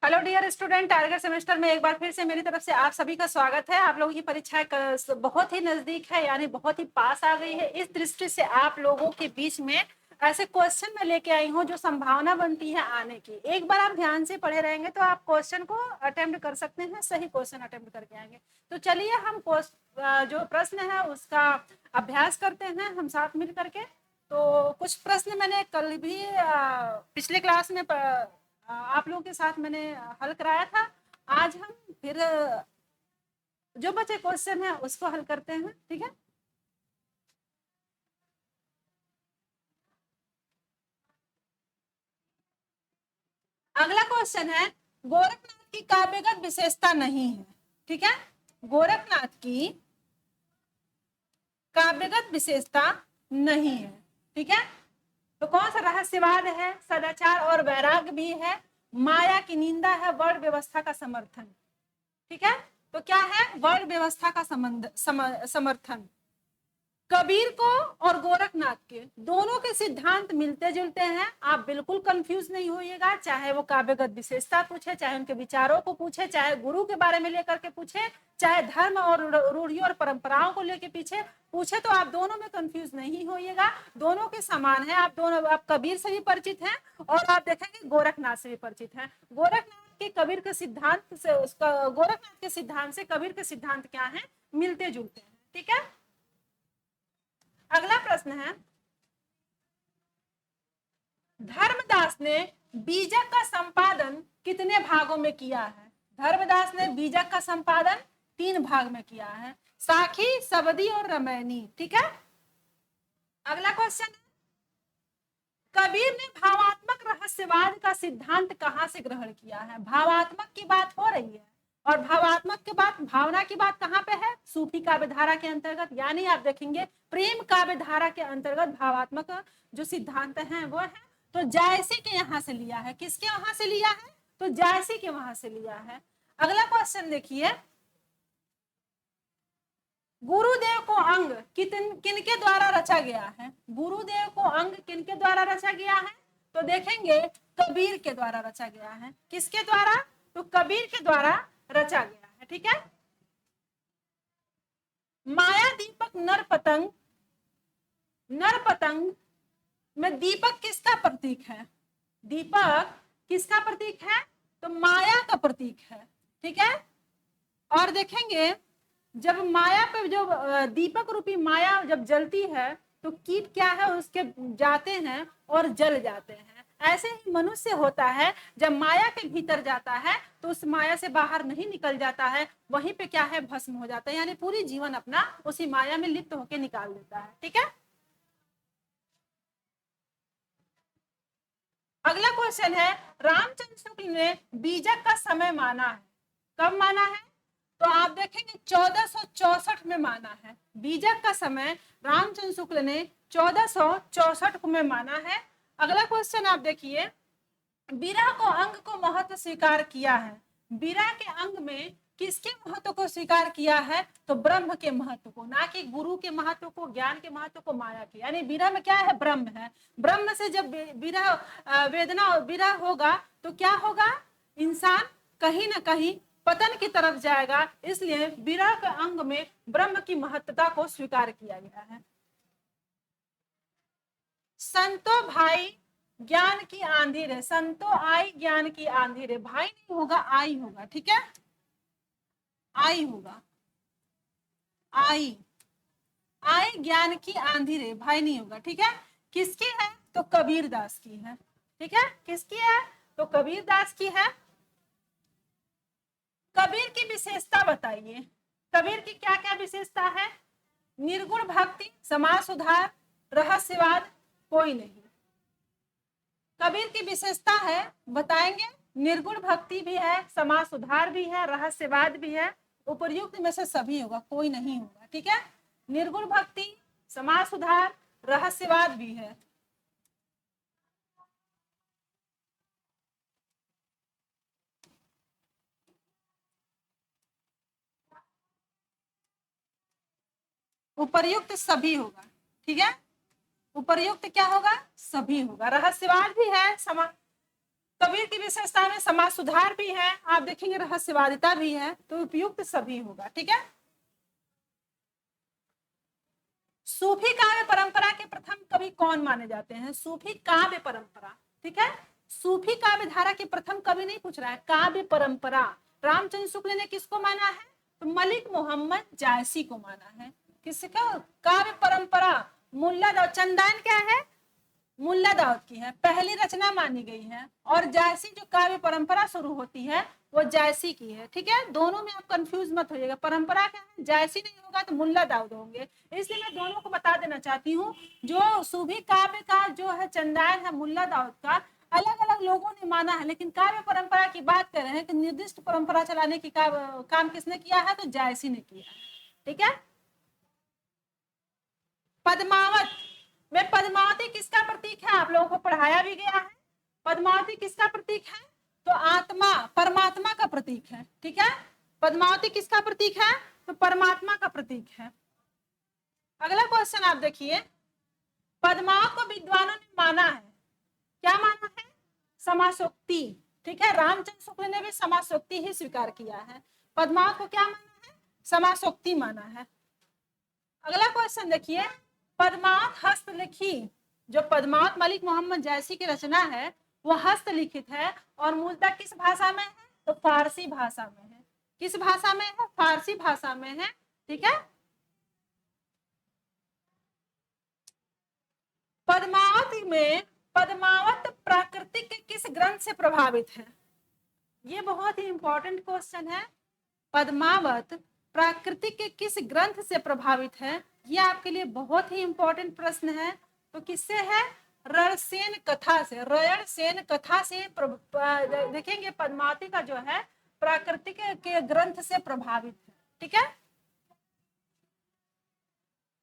Hello dear student, target semester में एक बार फिर से मेरी तरफ से आप सभी का स्वागत है। आप लोगों की परीक्षा बहुत ही नजदीक है, यानी बहुत ही पास आ गई है। इस दृष्टि से आप लोगों के बीच में ऐसे क्वेश्चन मैं लेके आई हूँ जो संभावना बनती है आने की। एक बार आप ध्यान से पढ़े रहेंगे तो आप क्वेश्चन को अटेम्प्ट कर सकते हैं, सही क्वेश्चन अटेम्प्ट करके आएंगे। तो चलिए हम जो प्रश्न है उसका अभ्यास करते हैं हम साथ मिल करके। तो कुछ प्रश्न मैंने कल भी पिछले क्लास में आप लोगों के साथ मैंने हल कराया था। आज हम फिर जो बचे क्वेश्चन है उसको हल करते हैं, ठीक है। अगला क्वेश्चन है, गोरखनाथ की काव्यगत विशेषता नहीं है, ठीक है। गोरखनाथ की काव्यगत विशेषता नहीं है, ठीक है। तो कौन सा रहस्यवाद है, सदाचार और वैराग्य भी है, माया की निंदा है, वर्ण व्यवस्था का समर्थन, ठीक है। तो क्या है, वर्ण व्यवस्था का समर्थन। कबीर को और गोरखनाथ के दोनों के सिद्धांत मिलते जुलते हैं। आप बिल्कुल कंफ्यूज नहीं होइएगा, चाहे वो काव्यगत विशेषता पूछे, चाहे उनके विचारों को पूछे, चाहे गुरु के बारे में लेकर के पूछे, चाहे धर्म और रूढ़ियों और परंपराओं को लेकर पीछे पूछे, तो आप दोनों में कंफ्यूज नहीं होइएगा। दोनों के समान है। आप कबीर से भी परिचित हैं और आप देखेंगे गोरखनाथ से भी परिचित हैं। गोरखनाथ के कबीर के सिद्धांत से गोरखनाथ के सिद्धांत से कबीर के सिद्धांत क्या है, मिलते जुलते हैं, ठीक है। अगला प्रश्न है, धर्मदास ने बीजक का संपादन कितने भागों में किया है। धर्मदास ने बीजक का संपादन 3 भाग में किया है, साखी, सबदी और रामायणी, ठीक है। अगला क्वेश्चन, कबीर ने भावात्मक रहस्यवाद का सिद्धांत कहां से ग्रहण किया है। भावात्मक की बात हो रही है और भावात्मक के बाद भावना की बात कहां पे है, सूफी काव्य धारा के अंतर्गत। यानी आप देखेंगे प्रेम काव्य धारा के अंतर्गत भावात्मक जो सिद्धांत है वो है। तो जायसी के यहां से लिया है, किसके वहां से लिया है, तो जायसी के वहां से लिया है। अगला क्वेश्चन देखिए, गुरुदेव को अंग किनके द्वारा रचा गया है। गुरुदेव को अंग किनके द्वारा रचा गया है, तो देखेंगे कबीर के द्वारा रचा गया है। किसके द्वारा, तो कबीर के द्वारा रचा गया है, ठीक है। माया दीपक नर पतंग में दीपक किसका प्रतीक है। दीपक किसका प्रतीक है, तो माया का प्रतीक है, ठीक है। और देखेंगे जब माया पे जो दीपक रूपी माया जब जलती है तो कीट क्या है, उसके जाते हैं और जल जाते हैं। ऐसे ही मनुष्य होता है, जब माया के भीतर जाता है तो उस माया से बाहर नहीं निकल जाता है, वहीं पे क्या है, भस्म हो जाता है। यानी पूरी जीवन अपना उसी माया में लिप्त होकर निकाल देता है, ठीक है। अगला क्वेश्चन है, रामचंद्र शुक्ल ने बीजक का समय माना है। कब माना है, तो आप देखेंगे 1464 में माना है। बीजक का समय रामचंद्र शुक्ल ने 1464 में माना है। अगला क्वेश्चन आप देखिए, विरह को अंग को महत्व स्वीकार किया है। विरह के अंग में किसके महत्व को स्वीकार किया है, तो ब्रह्म के महत्व को, ना कि गुरु के महत्व को, ज्ञान के महत्व को, माया के। यानी विरह में क्या है, ब्रह्म है। ब्रह्म से जब विरह वेदना विरह होगा तो क्या होगा, इंसान कहीं ना कहीं पतन की तरफ जाएगा। इसलिए विरह के अंग में ब्रह्म की महत्ता को स्वीकार किया गया है। संतो भाई ज्ञान की आंधी रे, संतो आई ज्ञान की आंधी रे, भाई नहीं होगा, आई होगा, ठीक है। आई होगा, आई आई ज्ञान की आंधी रे, भाई नहीं होगा, ठीक है। किसकी है, तो कबीर दास की है, ठीक है। किसकी है, तो कबीर दास की है। कबीर की विशेषता बताइए। कबीर की क्या क्या विशेषता है, निर्गुण भक्ति, समाज सुधार, रहस्यवाद, कोई नहीं। कबीर की विशेषता है, बताएंगे, निर्गुण भक्ति भी है, समाज सुधार भी है, रहस्यवाद भी है। उपर्युक्त में से सभी होगा, कोई नहीं होगा, ठीक है। निर्गुण भक्ति, समाज सुधार, रहस्यवाद भी है। उपर्युक्त सभी होगा, ठीक है। उपर्युक्त क्या होगा, सभी होगा। रहस्यवाद भी है, कबीर की विशेषता में समाज सुधार भी है, आप देखेंगे रहस्यवादिता भी है, तो उपयुक्त सभी होगा। ठीक है। सूफी काव्य परंपरा के प्रथम कवि कौन माने जाते हैं? सूफी काव्य परंपरा, ठीक है। सूफी काव्य धारा के प्रथम कवि नहीं पूछ रहा है, काव्य परंपरा। रामचंद्र शुक्ल ने किसको माना है? तो मलिक मोहम्मद जायसी को माना है। किसका? काव्य परंपरा। मुल्ला दाऊद, चंदान क्या है? मुल्ला दाऊद की है, पहली रचना मानी गई है। और जायसी जो काव्य परंपरा शुरू होती है वो जायसी की है। ठीक है, दोनों में आप कंफ्यूज मत होइएगा। परंपरा क्या है? जायसी नहीं होगा तो मुल्ला दाऊद होंगे, इसलिए मैं दोनों को बता देना चाहती हूँ। जो सूफी काव्य का जो है चंदान है मुल्ला दाऊद का, अलग अलग लोगों ने माना है, लेकिन काव्य परंपरा की बात कर रहे हैं कि निर्दिष्ट परंपरा चलाने की काम किसने किया है? तो जायसी ने किया है। ठीक है। पद्मावत में पद्मावती किसका प्रतीक है? आप लोगों को पढ़ाया भी गया है। पद्मावती किसका प्रतीक है? तो आत्मा, परमात्मा का प्रतीक है। ठीक है। पद्मावती किसका प्रतीक है? तो परमात्मा का प्रतीक है। अगला क्वेश्चन आप देखिए, पद्मावत को विद्वानों ने माना है, क्या माना है? समासोक्ति। ठीक है, रामचंद्र शुक्ल ने भी समासोक्ति ही स्वीकार किया है। पद्मावत को क्या माना है? समासोक्ति माना है। अगला क्वेश्चन देखिए, पद्मावत हस्तलिखी, जो पद्मावत मलिक मोहम्मद जायसी की रचना है वो हस्तलिखित है और मूलतः किस भाषा में है? तो फारसी भाषा में है। किस भाषा में है? फारसी भाषा में है। ठीक है। पद्मावत प्राकृतिक के किस ग्रंथ से प्रभावित है? ये बहुत ही इंपॉर्टेंट क्वेश्चन है। पद्मावत प्राकृतिक के किस ग्रंथ से प्रभावित है? ये आपके लिए बहुत ही इंपॉर्टेंट प्रश्न है। तो किससे है? रयसेन कथा से। रयसेन कथा से देखेंगे पद्मावती का जो है प्राकृतिक के ग्रंथ से प्रभावित है। ठीक है।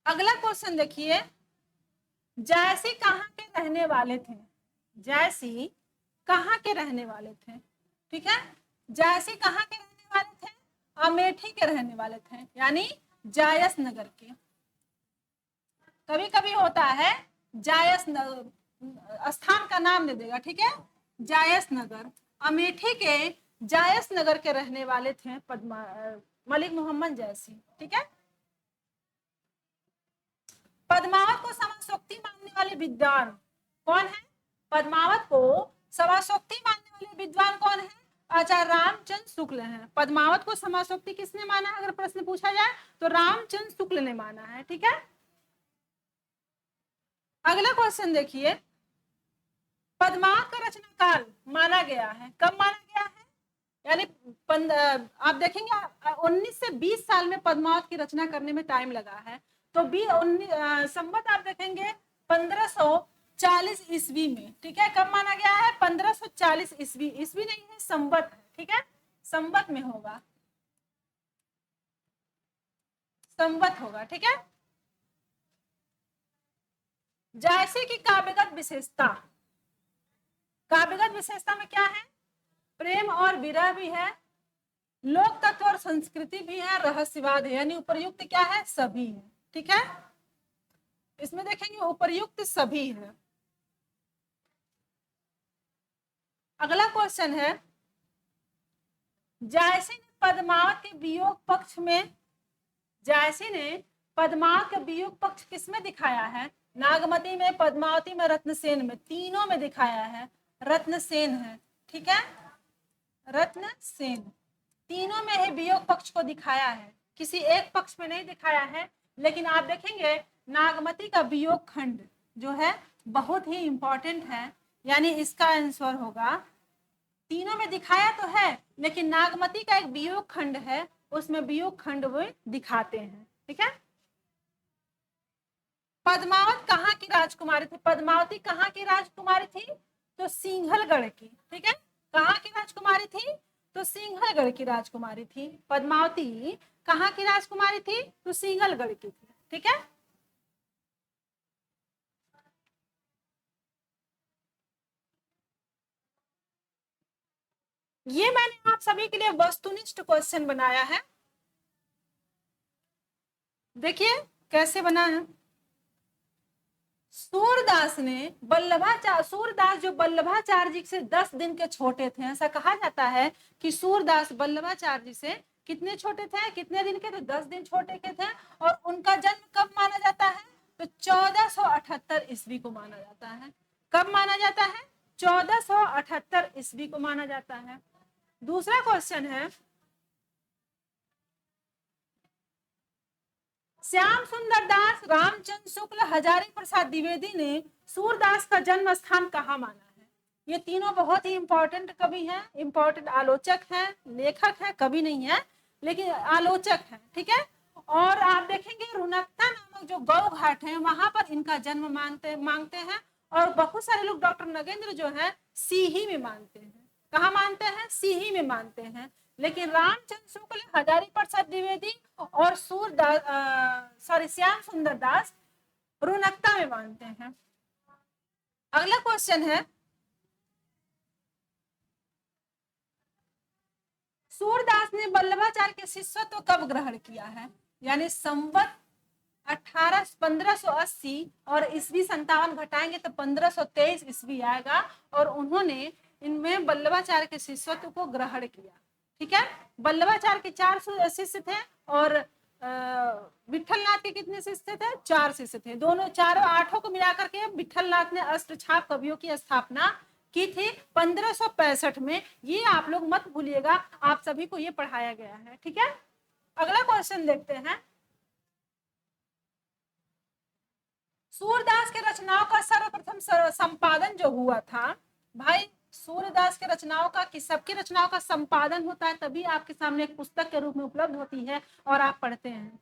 अगला क्वेश्चन देखिए, जायसी कहाँ के रहने वाले थे? जायसी कहाँ के रहने वाले थे? ठीक है, जायसी कहाँ के रहने वाले थे? अमेठी के रहने वाले थे, यानी जायस नगर के। कभी कभी होता है जायस स्थान का नाम दे देगा। ठीक है, जायस नगर, अमेठी के जायस नगर के रहने वाले थे मलिक मोहम्मद जायसी। ठीक है। पद्मावत को समासोक्ति मानने वाले विद्वान कौन है? पद्मावत को समासोक्ति मानने वाले विद्वान कौन है? आचार्य रामचंद्र शुक्ल हैं। पद्मावत को समासोक्ति किसने माना? अगर प्रश्न पूछा जाए तो रामचंद्र शुक्ल ने माना है। ठीक है। अगला क्वेश्चन देखिए, पद्मावत का रचना काल माना गया है, कब माना गया है? यानी आप देखेंगे 19 से 20 साल में पद्मावत की रचना करने में टाइम लगा है। तो संवत आप देखेंगे 1540 ईस्वी में। ठीक है, कब माना गया है? 1540 ईस्वी। ईस्वी नहीं है, संवत है। ठीक है, संवत में होगा, संवत होगा। ठीक है। जायसी की काव्यगत विशेषता, काव्यगत विशेषता में क्या है? प्रेम और विरह भी है, लोक तत्व और संस्कृति भी है, रहस्यवाद है, यानी उपर्युक्त क्या है? सभी है। ठीक है, इसमें देखेंगे उपर्युक्त सभी है। अगला क्वेश्चन है, जायसी ने पद्मावत के वियोग पक्ष में, जायसी ने पद्मावत का वियोग पक्ष किसमें दिखाया है? नागमती में, पद्मावती में, रत्नसेन में, तीनों में दिखाया है। रत्नसेन है। ठीक है, रत्नसेन, तीनों में ही वियोग पक्ष को दिखाया है, किसी एक पक्ष में नहीं दिखाया है। लेकिन आप देखेंगे नागमती का वियोग खंड जो है बहुत ही इंपॉर्टेंट है, यानी इसका आंसर होगा, तीनों में दिखाया तो है लेकिन नागमती का एक वियोग खंड है, उसमें वियोग खंड वो दिखाते हैं। ठीक है। पद्मावत कहाँ की राजकुमारी थी? पद्मावती कहाँ की राजकुमारी थी? तो सिंहलगढ़ की। ठीक है, कहाँ की राजकुमारी थी? तो सिंहलगढ़ की राजकुमारी थी। पद्मावती कहाँ की राजकुमारी थी? तो सिंहलगढ़ की थी। ठीक है। ये मैंने आप सभी के लिए वस्तुनिष्ठ क्वेश्चन बनाया है, देखिए कैसे बना है। सूरदास ने सूरदास जो वल्लभाचार्य जी से 10 दिन के छोटे थे, ऐसा कहा जाता है कि सूरदास वल्लभाचार्य जी से कितने छोटे थे, कितने दिन के थे, 10 दिन छोटे के थे। और उनका जन्म कब माना जाता है, तो 1478 ईस्वी को माना जाता है। कब माना जाता है, 1478 ईस्वी को माना जाता है। दूसरा क्वेश्चन है, श्याम सुंदर दास, रामचंद्र शुक्ल, हजारी प्रसाद द्विवेदी ने सूरदास का जन्म स्थान कहाँ माना है? ये तीनों बहुत ही इंपॉर्टेंट कवि हैं, इंपॉर्टेंट आलोचक हैं, लेखक हैं, कवि नहीं है लेकिन आलोचक हैं, ठीक है। और आप देखेंगे रुनकता नामक जो गौ घाट है वहां पर इनका जन्म मांगते हैं। और बहुत सारे लोग डॉक्टर नगेंद्र जो है सीही में मानते हैं। कहाँ मानते हैं, सीही में मानते हैं। लेकिन रामचंद्र शुक्ल, हजारी प्रसाद द्विवेदी और श्याम सुंदर दास रुनकता में मानते हैं। अगला क्वेश्चन है, सूरदास ने वल्लभाचार्य के शिष्यत्व कब ग्रहण किया है? यानी संवत 1580 और ईस्वी 57 घटाएंगे तो 1523 ईस्वी आएगा। और उन्होंने इनमें वल्लभाचार्य के शिष्यत्व को ग्रहण किया, ठीक है। वल्लभाचार्य के 4 शिष्य थे और विठलनाथ के कितने शिष्य थे, 4 शिष्य थे। दोनों 4 8 को मिलाकर के विठलनाथ ने अष्टछाप कवियों की स्थापना की थी 1565 में। ये आप लोग मत भूलिएगा, आप सभी को ये पढ़ाया गया है, ठीक है। अगला क्वेश्चन देखते हैं, सूरदास के रचनाओं का सर्वप्रथम संपादन जो हुआ था, भाई सूरदास के रचनाओं का, कि सबकी रचनाओं का संपादन होता है तभी आपके सामने एक पुस्तक के रूप में उपलब्ध होती है और आप पढ़ते हैं।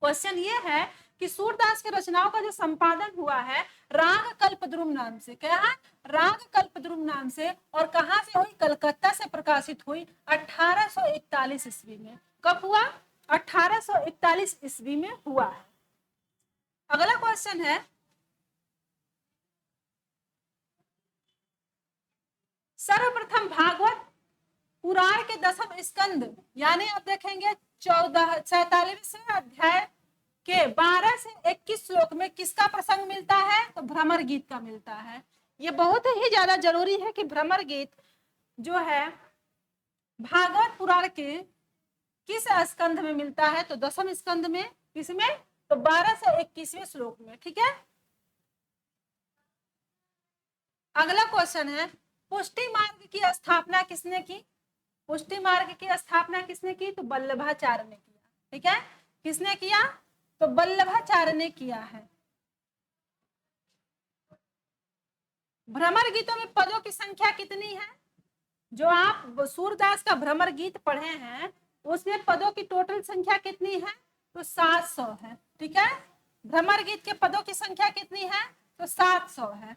क्वेश्चन ये है कि सूरदास के रचनाओं का जो संपादन हुआ है राग कल्पद्रुम नाम से, क्या है, राग कल्पद्रुम नाम से। और कहां से हुई, कलकत्ता से प्रकाशित हुई 1841 ईस्वी में। कब हुआ, 1841 ईस्वी में हुआ है। अगला क्वेश्चन है, सर्वप्रथम भागवत पुराण के 10वें स्कंद यानी आप देखेंगे 47वें अध्याय के 12 से 21 श्लोक में किसका प्रसंग मिलता है, तो भ्रमर गीत का मिलता है। ये बहुत ही ज्यादा जरूरी है कि भ्रमर गीत जो है भागवत पुराण के किस स्कंद में मिलता है, तो 10वें स्कंद में। किसमें, तो 12 से 21वें श्लोक में, ठीक है। अगला क्वेश्चन है, पुष्टि मार्ग की स्थापना किसने की? पुष्टि मार्ग की स्थापना किसने की, तो वल्लभाचार्य ने किया, ठीक है। किसने किया, तो वल्लभाचार्य ने किया है। भ्रमर गीतों में पदों की संख्या कितनी है? जो आप सूरदास का भ्रमर गीत पढ़े हैं उसमें पदों की टोटल संख्या कितनी है, तो 700 है, ठीक है। भ्रमर गीत के पदों की संख्या कितनी है, तो 700 है।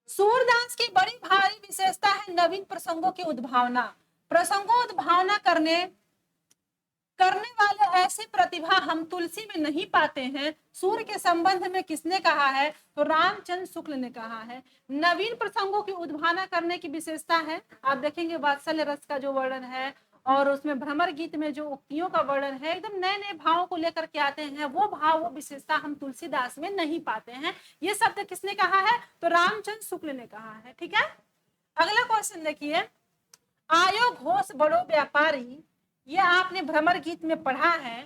सूरदास की बड़ी भारी विशेषता है नवीन प्रसंगों की उद्भावना। प्रसंगों उद्भावना करने वाले ऐसी प्रतिभा हम तुलसी में नहीं पाते हैं। सूर्य के संबंध में किसने कहा है, तो रामचंद्र शुक्ल ने कहा है। नवीन प्रसंगों की उद्भावना करने की विशेषता है, आप देखेंगे वात्सल्य रस का जो वर्णन है और उसमें भ्रमर गीत में जो उक्तियों का वर्णन है, एकदम नए नए भावों को लेकर के आते हैं। वो भाव, वो विशेषता हम तुलसीदास में नहीं पाते हैं। ये शब्द किसने कहा है, तो रामचंद्र शुक्ल ने कहा है, ठीक है। अगला क्वेश्चन देखिए, आयो घोष बड़ो व्यापारी, ये आपने भ्रमर गीत में पढ़ा है,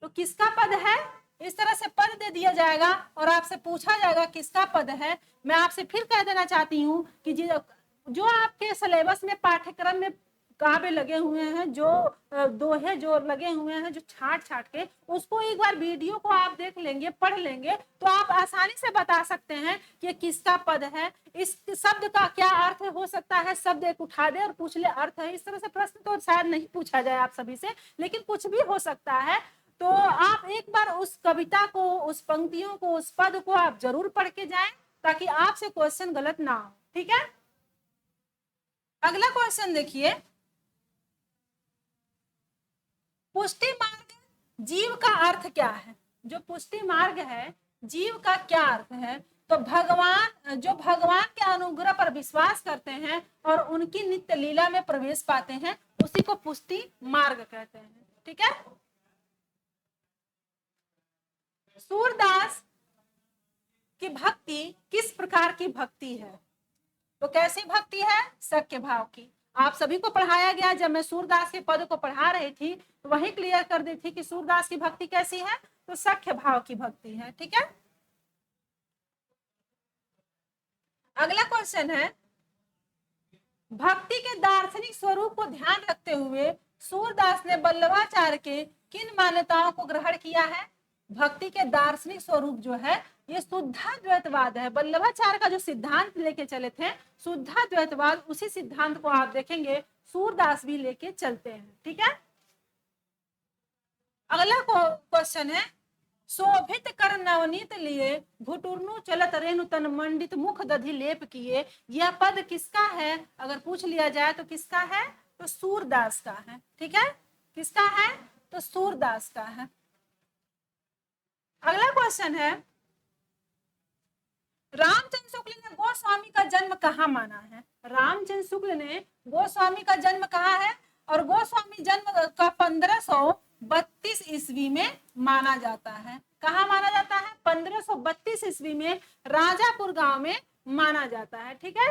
तो किसका पद है? इस तरह से पद दे दिया जाएगा और आपसे पूछा जाएगा किसका पद है। मैं आपसे फिर कह देना चाहती हूँ कि जो आपके सिलेबस में पाठ्यक्रम में काव्य लगे हुए हैं, जो दोहे जो लगे हुए हैं, जो छाट के, उसको एक बार वीडियो को आप देख लेंगे, पढ़ लेंगे, तो आप आसानी से बता सकते हैं कि किसका पद है, इस शब्द का क्या अर्थ हो सकता है। शब्द एक उठा दे और पूछ ले अर्थ है, इस तरह से प्रश्न तो शायद नहीं पूछा जाए आप सभी से, लेकिन कुछ भी हो सकता है। तो आप एक बार उस कविता को, उस पंक्तियों को, उस पद को आप जरूर पढ़ के जाएं ताकि आपसे क्वेश्चन गलत ना हो, ठीक है। अगला क्वेश्चन देखिए, पुष्टि मार्ग जीव का अर्थ क्या है? जो पुष्टि मार्ग है जीव का क्या अर्थ है, तो भगवान, जो भगवान के अनुग्रह पर विश्वास करते हैं और उनकी नित्य लीला में प्रवेश पाते हैं, उसी को पुष्टि मार्ग कहते हैं। ठीक है, सूरदास की भक्ति किस प्रकार की भक्ति है? तो कैसी भक्ति है? सख्य भाव की। आप सभी को पढ़ाया गया, जब मैं सूरदास के पद को पढ़ा रही थी तो वही क्लियर कर दी थी कि सूरदास की भक्ति कैसी है, तो सख्य भाव की भक्ति है। ठीक है, अगला क्वेश्चन है, भक्ति के दार्शनिक स्वरूप को ध्यान रखते हुए सूरदास ने वल्लभाचार्य के किन मान्यताओं को ग्रहण किया है? भक्ति के दार्शनिक स्वरूप जो है ये शुद्धाद्वैतवाद है। वल्लभाचार्य का जो सिद्धांत लेके चले थे शुद्धाद्वैतवाद, उसी सिद्धांत को आप देखेंगे सूरदास भी लेके चलते हैं। ठीक है, अगला क्वेश्चन है, शोभित कर नवनीत लिए घुटुरनु चलत रेणु तन मंडित मुख दधि लेप किए, यह पद किसका है? अगर पूछ लिया जाए तो किसका है? तो सूरदास का है। ठीक है, किसका है? तो सूरदास का है। अगला क्वेश्चन है, रामचंद्र शुक्ल ने गोस्वामी का जन्म कहाँ माना है? रामचंद्र शुक्ल ने गोस्वामी का जन्म कहाँ है? और गोस्वामी जन्म का 1532 ईस्वी में माना जाता है। कहाँ माना जाता है? 1532 ईस्वी में राजापुर गांव में माना जाता है। ठीक है,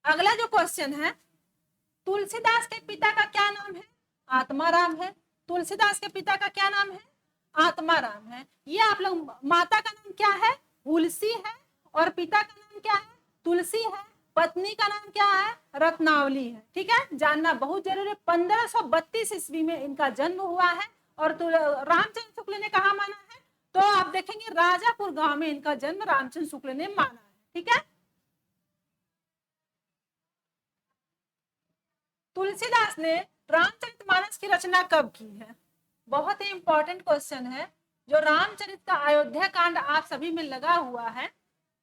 अगला जो क्वेश्चन है, तुलसीदास के पिता का क्या नाम है? आत्माराम है। तुलसीदास के पिता का क्या नाम है? आत्माराम है। ये आप लोग, माता का नाम क्या है? तुलसी है, और पिता का नाम क्या है? तुलसी है। पत्नी का नाम क्या है? रत्नावली है। ठीक है, जानना बहुत जरूरी है। 1532 ईस्वी में इनका जन्म हुआ है, और रामचंद्र शुक्ल ने कहा माना है? तो आप देखेंगे राजापुर गांव में इनका जन्म रामचंद्र शुक्ल ने माना है। ठीक है, तुलसीदास ने रामचरितमानस की रचना कब की है? बहुत ही इंपॉर्टेंट क्वेश्चन है। जो रामचरित का अयोध्या कांड आप सभी में लगा हुआ है,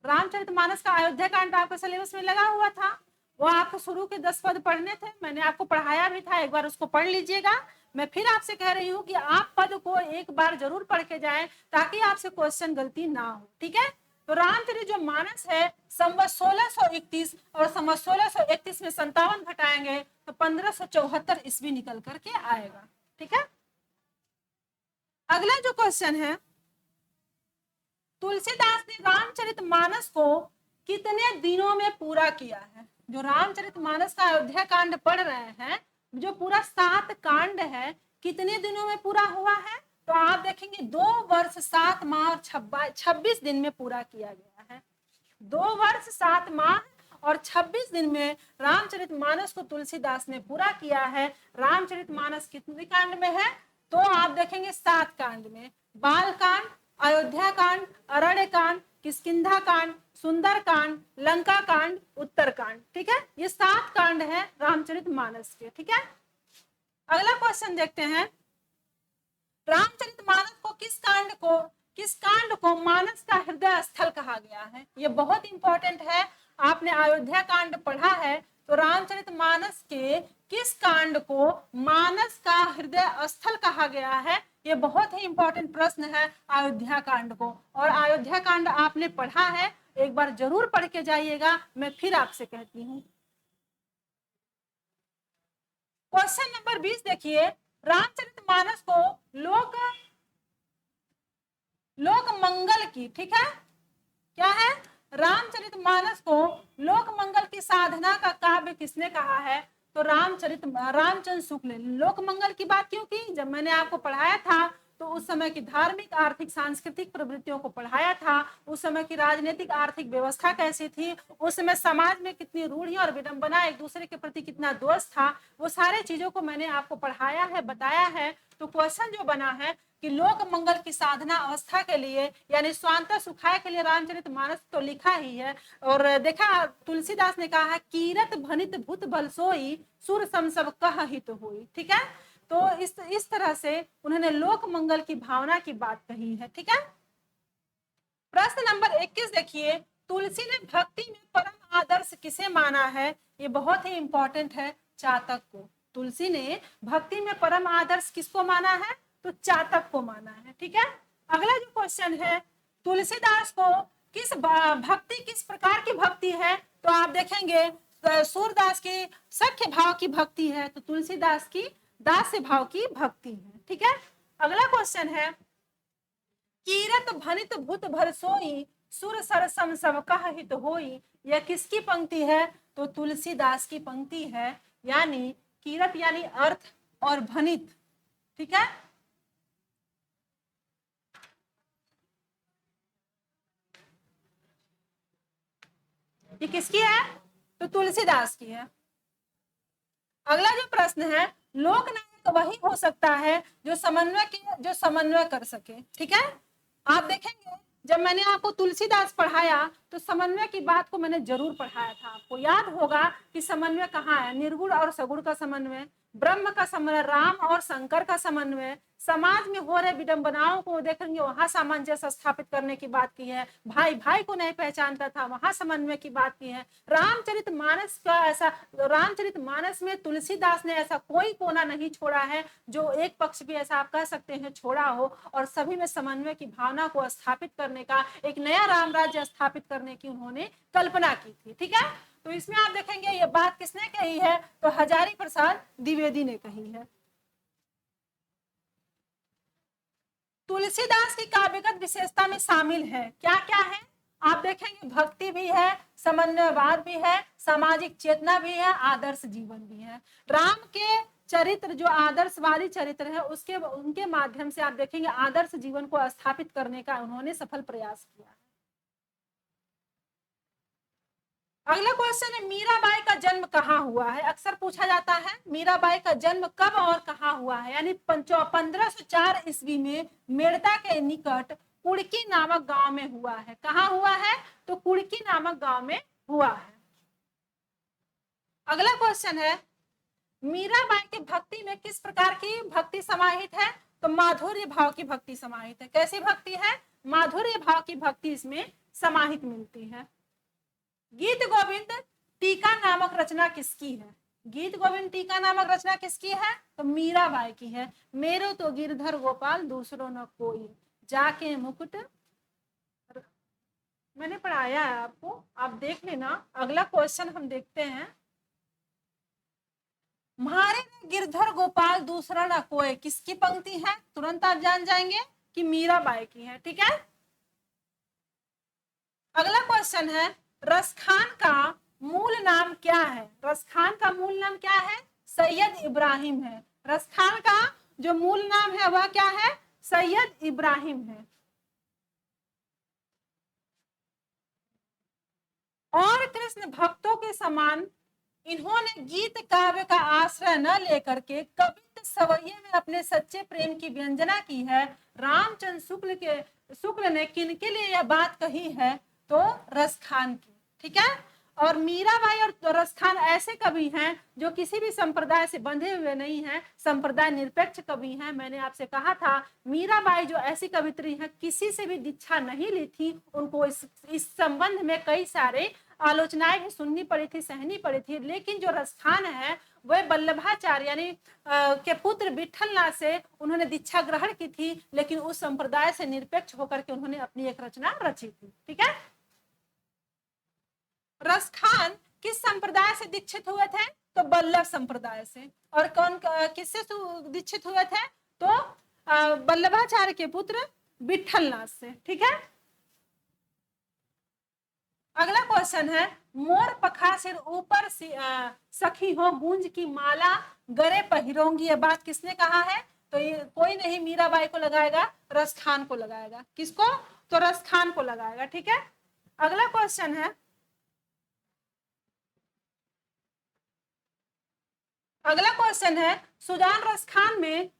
रामचरितमानस का अयोध्या कांड आपके सिलेबस में लगा हुआ था, वो आपको शुरू के 10 पद पढ़ने थे, मैंने आपको पढ़ाया भी था, एक बार उसको पढ़ लीजिएगा। मैं फिर आपसे कह रही हूँ कि आप पद को एक बार जरूर पढ़ के जाएं ताकि आपसे क्वेश्चन गलती ना हो। ठीक है, तो रामचरित जो मानस है संवत 1631 और संवत 1631 में 57 घटाएंगे तो 1574 ईस्वी निकल करके आएगा। ठीक है, अगला जो क्वेश्चन है, तुलसीदास ने रामचरितमानस को कितने दिनों में पूरा किया है? जो रामचरितमानस का अयोध्या कांड पढ़ रहे हैं, जो पूरा 7 कांड है, कितने दिनों में पूरा हुआ है? तो आप देखेंगे 2 वर्ष 7 माह और 26 दिन में पूरा किया गया है। 2 वर्ष 7 माह और 26 दिन में रामचरितमानस को तुलसीदास ने पूरा किया है। रामचरितमानस कितने कांड में है? तो आप देखेंगे 7 कांड में, बाल कांड, अयोध्या कांड, अरण्य कांड, किष्किंधा कांड, सुंदर कांड, लंका कांड, उत्तर कांड। ठीक है, ये 7 कांड है रामचरितमानस के। ठीक है, अगला क्वेश्चन देखते हैं, रामचरितमानस को किस कांड को मानस का हृदय स्थल कहा गया है? ये बहुत इंपॉर्टेंट है। आपने अयोध्या कांड पढ़ा है तो रामचरितमानस के किस कांड को मानस का हृदय स्थल कहा गया है? ये बहुत ही इंपॉर्टेंट प्रश्न है अयोध्या कांड को, और अयोध्या कांड आपने पढ़ा है, एक बार जरूर पढ़ के जाइएगा। मैं फिर आपसे कहती हूँ, क्वेश्चन नंबर 20 देखिए, रामचरितमानस को लोक मंगल की, ठीक है, क्या है? रामचरितमानस को लोक मंगल की साधना का काव्य किसने कहा है? तो रामचंद्र शुक्ल ने। लोक मंगल की बात क्यों की? जब मैंने आपको पढ़ाया था तो उस समय की धार्मिक, आर्थिक, सांस्कृतिक प्रवृत्तियों को पढ़ाया था, उस समय की राजनीतिक आर्थिक व्यवस्था कैसी थी, उस समय समाज में कितनी रूढ़ियां और विडंबना, एक दूसरे के प्रति कितना द्वेष था, वो सारे चीजों को मैंने आपको पढ़ाया है, बताया है। तो क्वेश्चन जो बना है कि लोक मंगल की साधना अवस्था के लिए यानी स्वांतः सुखाय के लिए रामचरितमानस तो लिखा ही है। और देखा, तुलसीदास ने कहा है, कीरत भनित भूत बल सोई सुर सम सब कह हित होई। ठीक है, तो इस तरह से उन्होंने लोक मंगल की भावना की बात कही है। ठीक है, प्रश्न नंबर 21 देखिए, तुलसी ने भक्ति में परम आदर्श किसे माना है? ये बहुत ही इंपॉर्टेंट है, चातक को। तुलसी ने भक्ति में परम आदर्श किसको माना है? तो चातक को माना है। ठीक है, अगला जो क्वेश्चन है, तुलसीदास को किस प्रकार की भक्ति है? तो आप देखेंगे सूरदास की सख्य भाव की भक्ति है, तो तुलसीदास की दास्य भाव की भक्ति है। ठीक है, अगला क्वेश्चन है, कीरत भनित भूत भर सोई, सुर सर सम सब कह हित होई, यह किसकी पंक्ति है? तो तुलसीदास की पंक्ति है। यानी कीरत यानी अर्थ और भनित, ठीक है, ये किसकी है? तो तुलसीदास की है। अगला जो प्रश्न है, लोकनायक वही हो सकता है जो समन्वय कर सके। ठीक है, आप देखेंगे जब मैंने आपको तुलसीदास पढ़ाया तो समन्वय की बात को मैंने जरूर पढ़ाया था। आपको याद होगा कि समन्वय कहाँ है? निर्गुण और सगुण का समन्वय, ब्रह्म का समन्वय, राम और शंकर का समन्वय, समाज में हो रहे विडंबनाओं को देखेंगे वहां सामंजस्य स्थापित करने की बात की है, भाई भाई को नहीं पहचानता था वहां समन्वय की बात की है। रामचरितमानस का ऐसा, रामचरितमानस में तुलसीदास ने ऐसा कोई कोना नहीं छोड़ा है जो एक पक्ष भी ऐसा आप कह सकते हैं छोड़ा हो, और सभी में समन्वय की भावना को स्थापित करने का, एक नया राम राज्य स्थापित करने की उन्होंने कल्पना की थी। ठीक है, तो इसमें आप देखेंगे ये बात किसने कही है? तो हजारी प्रसाद द्विवेदी ने कही है। तुलसीदास की काव्यगत विशेषता में शामिल है, क्या क्या है? आप देखेंगे भक्ति भी है, समन्वयवाद भी है, सामाजिक चेतना भी है, आदर्श जीवन भी है। राम के चरित्र जो आदर्शवादी चरित्र है उसके उनके माध्यम से आप देखेंगे आदर्श जीवन को स्थापित करने का उन्होंने सफल प्रयास किया। अगला क्वेश्चन है, मीराबाई का जन्म कहाँ हुआ है? अक्सर पूछा जाता है मीराबाई का जन्म कब और कहाँ हुआ है। यानी 1504 ईस्वी में मेड़ता के निकट कुड़की नामक गांव में हुआ है। कहाँ हुआ है? तो कुड़की नामक गांव में हुआ है। अगला क्वेश्चन है, मीराबाई की भक्ति में किस प्रकार की भक्ति समाहित है? तो माधुर्य भाव की भक्ति समाहित है। कैसी भक्ति है? माधुर्य भाव की भक्ति इसमें समाहित मिलती है। गीत गोविंद टीका नामक रचना किसकी है? गीत गोविंद टीका नामक रचना किसकी है? तो मीराबाई की है। मेरो तो गिरधर गोपाल दूसरो न कोई, जाके मुकुट, मैंने पढ़ाया है आपको, आप देख लेना। अगला क्वेश्चन हम देखते हैं, म्हारे गिरधर गोपाल दूसरा न कोई किसकी पंक्ति है? तुरंत आप जान जाएंगे कि मीराबाई की है। ठीक है, अगला क्वेश्चन है, रसखान का मूल नाम क्या है? रसखान का मूल नाम क्या है? सैयद इब्राहिम है। रसखान का जो मूल नाम है वह क्या है? सैयद इब्राहिम है। और कृष्ण भक्तों के समान इन्होंने गीत काव्य का आश्रय न लेकर के कवित्त सवैये में अपने सच्चे प्रेम की व्यंजना की है। रामचंद्र शुक्ल ने किनके लिए यह बात कही है? तो रसखान की। ठीक है, और मीराबाई और रसखान ऐसे कवि हैं जो किसी भी संप्रदाय से बंधे हुए नहीं हैं, संप्रदाय निरपेक्ष कवि हैं। मैंने आपसे कहा था मीराबाई जो ऐसी कवित्री हैं किसी से भी दीक्षा नहीं ली थी, उनको इस संबंध में कई सारे आलोचनाएं भी सुननी पड़ी थी, सहनी पड़ी थी। लेकिन जो रसखान है वह वल्लभाचार्य यानी के पुत्र विठलनाथ से उन्होंने दीक्षा ग्रहण की थी, लेकिन उस संप्रदाय से निरपेक्ष होकर के उन्होंने अपनी एक रचना रची थी। ठीक है, रसखान किस संप्रदाय से दीक्षित हुए थे? तो बल्लभ संप्रदाय से। और कौन किससे दीक्षित हुए थे? तो वल्लभाचार्य के पुत्र विठलनाथ से। ठीक है, अगला क्वेश्चन है, मोर पखा सिर ऊपर सखी हो गूंज की माला गरे पहिरोंगी, यह बात किसने कहा है? तो ये कोई नहीं मीराबाई को लगाएगा, रसखान को लगाएगा। किसको? तो रसखान को लगाएगा। ठीक है, अगला क्वेश्चन है, सुजान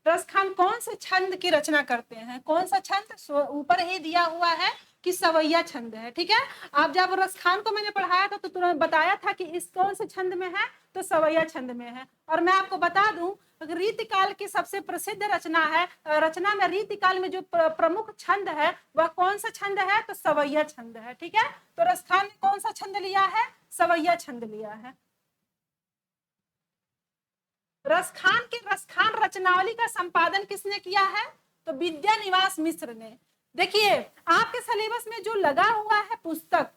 रसखान कौन से छंद की रचना करते हैं? कौन सा छंद? ऊपर ही दिया हुआ है कि सवैया छंद है। ठीक है, आप जब रसखान को मैंने पढ़ाया था तो तुरंत बताया था कि इस कौन से छंद में है? तो सवैया छंद में है। और मैं आपको बता दूं रीतिकाल की सबसे प्रसिद्ध रचना में रीतिकाल में जो प्रमुख छंद है वह कौन सा छंद है? तो सवैया छंद है। ठीक है, तो रसखान ने कौन सा छंद लिया है? सवैया छंद लिया है। रसखान रचनावली का संपादन किसने किया है? तो विद्यानिवास मिश्र ने। देखिए आपके सिलेबस में जो लगा हुआ है पुस्तक,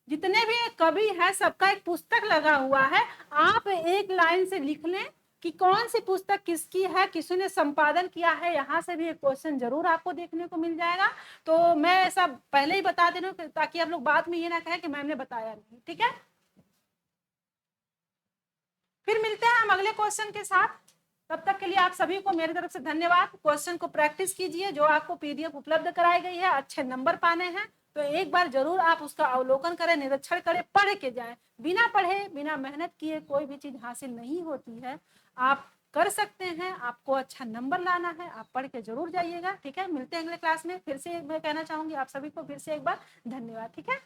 जितने भी कवि है सबका एक पुस्तक लगा हुआ है, आप एक लाइन से लिख लें कि कौन सी पुस्तक किसकी है, किसी ने संपादन किया है, यहाँ से भी एक क्वेश्चन जरूर आपको देखने को मिल जाएगा। तो मैं ऐसा पहले ही बता दे रही हूँ ताकि आप लोग बाद में ये ना कहें कि मैम ने बताया नहीं, ठीक है। फिर मिलते हैं हम अगले क्वेश्चन के साथ, तब तक के लिए आप सभी को मेरी तरफ से धन्यवाद। क्वेश्चन को प्रैक्टिस कीजिए, जो आपको पीडीएफ उपलब्ध कराई गई है, अच्छे नंबर पाने हैं तो एक बार जरूर आप उसका अवलोकन करें, निरीक्षण करें, पढ़ के जाएं। बिना पढ़े बिना मेहनत किए कोई भी चीज हासिल नहीं होती है। आप कर सकते हैं, आपको अच्छा नंबर लाना है, आप पढ़ के जरूर जाइएगा, ठीक है। मिलते हैं अगले क्लास में। फिर से मैं कहना चाहूंगी आप सभी को फिर से एक बार धन्यवाद, ठीक है।